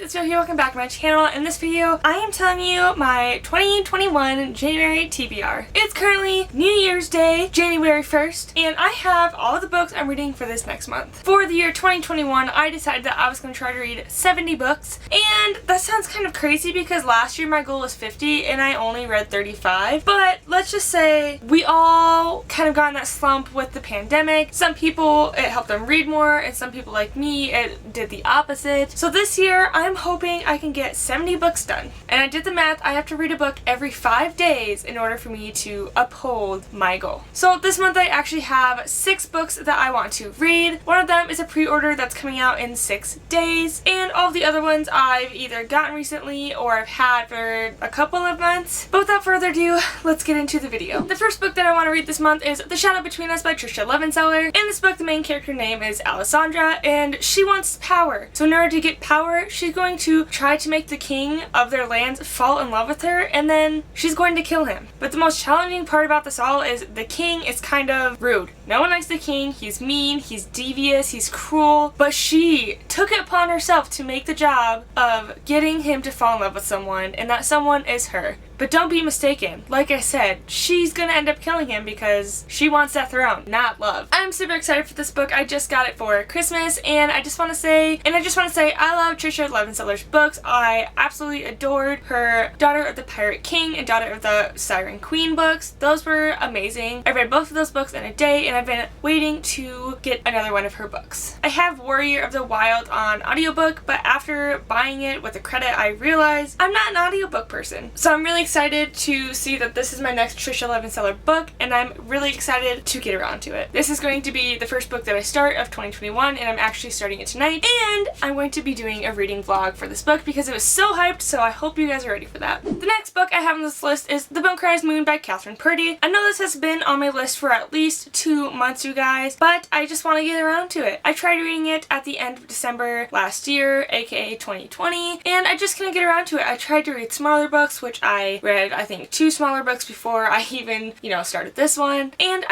it's Joe here, welcome back to my channel. In this video, I am telling you my 2021 January TBR. It's currently New Year's Day, January 1st, and I have all of the books I'm reading for this next month. For the year 2021, I decided that I was going to try to read 70 books, and that sounds kind of crazy because last year my goal was 50 and I only read 35, but let's just say we all kind of got in that slump with the pandemic. Some people, it helped them read more, and some people like me, it did the opposite. So this year, I'm hoping I can get 70 books done. And I did the math, I have to read a book every 5 days in order for me to uphold my goal. So this month I actually have 6 books that I want to read. One of them is a pre-order that's coming out in 6 days, and all of the other ones I've either gotten recently or I've had for a couple of months. But without further ado, let's get into the video. The first book that I want to read this month is The Shadow Between Us by Trisha Levenseller. In this book, the main character name is Alessandra, and she wants power. So in order to get power, she's going to try to make the king of their lands fall in love with her, and then she's going to kill him. But the most challenging part about this all is the king is kind of rude. No one likes the king. He's mean, he's devious, he's cruel, but she took it upon herself to make the job of getting him to fall in love with someone, and that someone is her. But don't be mistaken. Like I said, she's gonna end up killing him because she wants that throne, not love. I'm super excited for this book. I just got it for Christmas, and I just want to say, I love Trisha Levenseller's books. I absolutely adored her Daughter of the Pirate King and Daughter of the Siren Queen books. Those were amazing. I read both of those books in a day, and I've been waiting to get another one of her books. I have Warrior of the Wild on audiobook, but after buying it with a credit, I realized I'm not an audiobook person. So I'm really excited to see that this is my next Trisha Levenseller book, and I'm really excited to get around to it. This is going to be the first book that I start of 2021, and I'm actually starting it tonight, and I'm going to be doing a reading vlog for this book because it was so hyped, so I hope you guys are ready for that. The next book I have on this list is The Bone Criers Moon by Catherine Purdy. I know this has been on my list for at least 2 months, you guys, but I just want to get around to it. I tried reading it at the end of December last year, aka 2020, and I just couldn't get around to it. I tried to read smaller books, which I read, I think, 2 smaller books before I even, started this one, and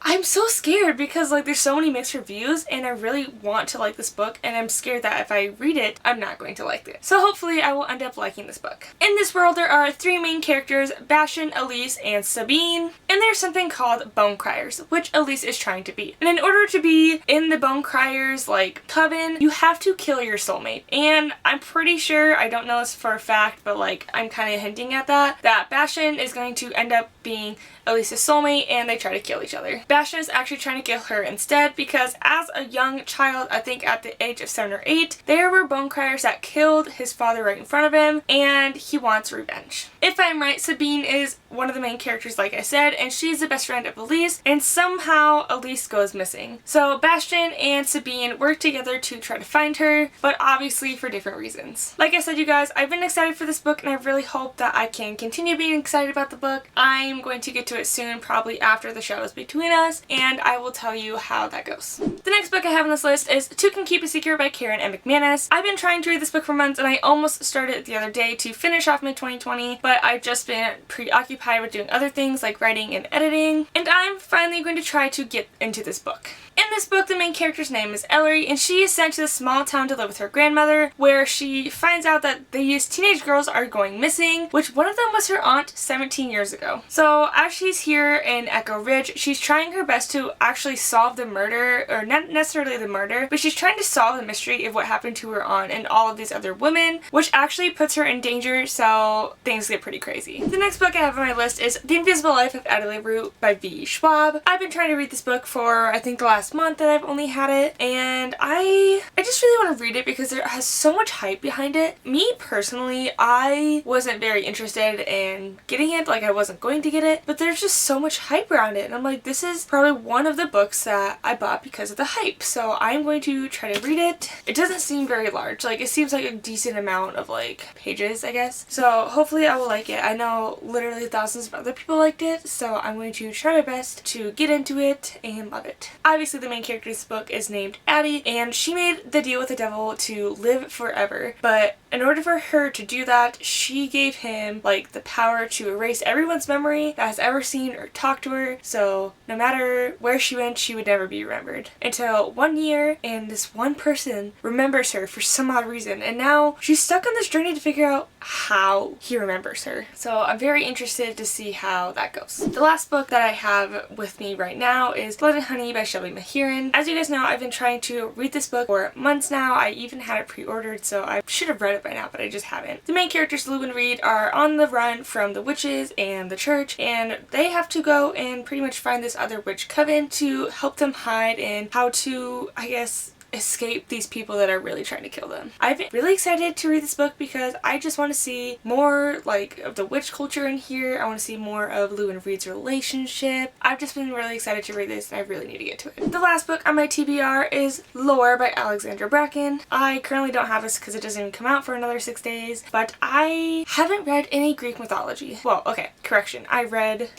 I'm so scared because, like, there's so many mixed reviews, and I really want to like this book, and I'm scared that if I read it, I'm not going to like it. So hopefully I will end up liking this book. In this world, there are 3 main characters, Bastion, Elise, and Sabine, and there's something called Bone Criers, which Elise is trying to be. And in order to be in the Bone Criers, like, coven, you have to kill your soulmate. And I'm pretty sure, I don't know this for a fact, but, like, I'm kind of hinting at that Bastion is going to end up being Elise's soulmate, and they try to kill each other. Bastion is actually trying to kill her instead because as a young child, I think at the age of 7 or 8, there were Bone Criers that killed his father right in front of him, and he wants revenge. If I'm right, Sabine is one of the main characters, like I said, and she's the best friend of Elise, and somehow Elise goes missing. So Bastion and Sabine work together to try to find her, but obviously for different reasons. Like I said, you guys, I've been excited for this book, and I really hope that I can continue being excited about the book. I'm going to get to it soon, probably after The Shadows Between Us, and I will tell you how that goes. The next book I have on this list is Two Can Keep a Secret by Karen M. McManus. I've been trying to read this book for months, and I almost started it the other day to finish off my 2020, but I've just been preoccupied with doing other things like writing and editing, and I'm finally going to try to get into this book. In this book, the main character's name is Ellery, and she is sent to this small town to live with her grandmother, where she finds out that these teenage girls are going missing, which one of them was her aunt 17 years ago. So as she's here in Echo Ridge, she's trying her best to actually solve the murder, or not necessarily the murder, but she's trying to solve the mystery of what happened to her aunt and all of these other women, which actually puts her in danger, so things get pretty crazy. The next book I have on my list is The Invisible Life of Adelaide Root by V. Schwab. I've been trying to read this book for, I think, the last month that I've only had it, and I just really want to read it because it has so much hype behind it. Me personally, I wasn't very interested in getting it, like I wasn't going to get it, but there's just so much hype around it, and I'm like, this is probably one of the books that I bought because of the hype, so I'm going to try to read it. It doesn't seem very large, like it seems like a decent amount of like pages, I guess, so hopefully I will like it. I know literally thousands of other people liked it, so I'm going to try my best to get into it and love it. Obviously the main character in this book is named Addie, and she made the deal with the devil to live forever, but in order for her to do that, she gave him like like the power to erase everyone's memory that has ever seen or talked to her, so no matter where she went, she would never be remembered. Until one year, and this one person remembers her for some odd reason, and now she's stuck on this journey to figure out how he remembers her. So I'm very interested to see how that goes. The last book that I have with me right now is Blood and Honey by Shelby Mahiran. As you guys know, I've been trying to read this book for months now. I even had it pre-ordered, so I should have read it by now, but I just haven't. The main characters, Lou and Reed, are on the run from the witches and the church, and they have to go and pretty much find this other witch coven to help them hide and how to, I guess, escape these people that are really trying to kill them. I've been really excited to read this book because I just want to see more like of the witch culture in here. I want to see more of Lou and Reed's relationship. I've just been really excited to read this and I really need to get to it. The last book on my TBR is Lore by Alexandra Bracken. I currently don't have this because it doesn't even come out for another 6 days, but I haven't read any Greek mythology. Well, okay, correction. I read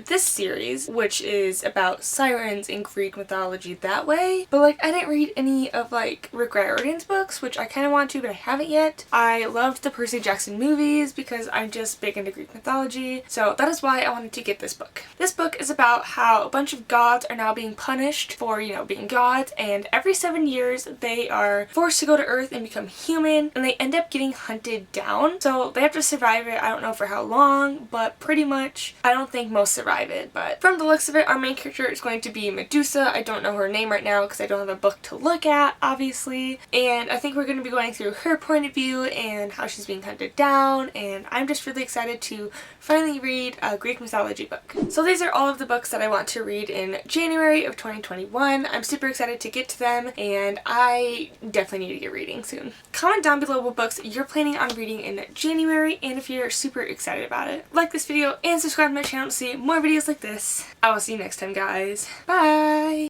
this series, which is about sirens in Greek mythology that way, but like I didn't read any of like Rick Riordan's books, which I kind of want to, but I haven't yet. I loved the Percy Jackson movies because I'm just big into Greek mythology, so that is why I wanted to get this book. This book is about how a bunch of gods are now being punished for, you know, being gods, and every 7 years they are forced to go to Earth and become human, and they end up getting hunted down. So they have to survive it. I don't know for how long, but pretty much I don't think most survive it. But from the looks of it, our main character is going to be Medusa. I don't know her name right now because I don't have a book to look at, obviously, and I think we're going to be going through her point of view and how she's being hunted down, and I'm just really excited to finally read a Greek mythology book. So these are all of the books that I want to read in January of 2021. I'm super excited to get to them, and I definitely need to get reading soon. Comment down below what books you're planning on reading in January, and if you're super excited about it. Like this video and subscribe to my channel to see more videos like this. I will see you next time, guys. Bye!